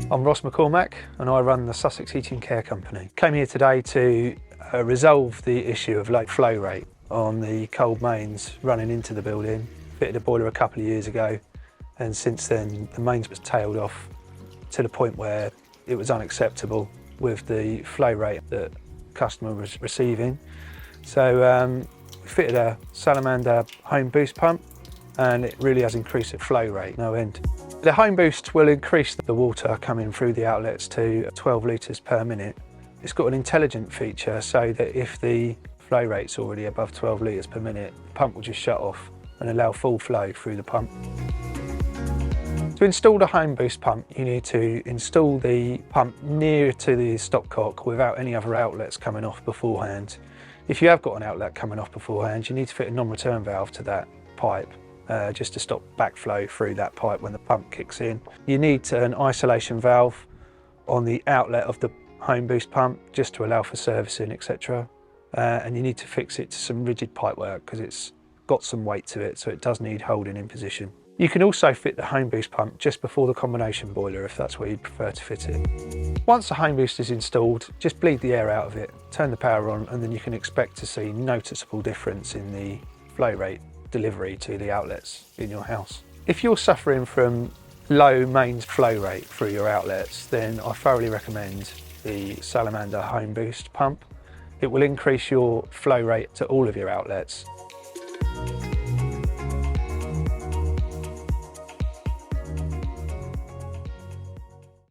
I'm Ross McCormack and I run the Sussex Heating Care Company. Came here today to resolve the issue of low flow rate on the cold mains running into the building. Fitted a boiler a couple of years ago, and since then the mains was tailed off to the point where it was unacceptable with the flow rate that the customer was receiving. So we fitted a Salamander HomeBoost pump, and it really has increased the flow rate no end. The HomeBoost will increase the water coming through the outlets to 12 litres per minute. It's got an intelligent feature so that if the flow rate's already above 12 litres per minute, the pump will just shut off and allow full flow through the pump. To install the HomeBoost pump, you need to install the pump near to the stopcock without any other outlets coming off beforehand. If you have got an outlet coming off beforehand, you need to fit a non-return valve to that pipe, just to stop backflow through that pipe when the pump kicks in. You need an isolation valve on the outlet of the HomeBoost pump just to allow for servicing, etc. And you need to fix it to some rigid pipework because it's got some weight to it, so it does need holding in position. You can also fit the HomeBoost pump just before the combination boiler if that's where you'd prefer to fit it. Once the HomeBoost is installed, just bleed the air out of it, turn the power on, and then you can expect to see noticeable difference in the flow rate delivery to the outlets in your house. If you're suffering from low mains flow rate through your outlets, then I thoroughly recommend the Salamander HomeBoost pump. It will increase your flow rate to all of your outlets.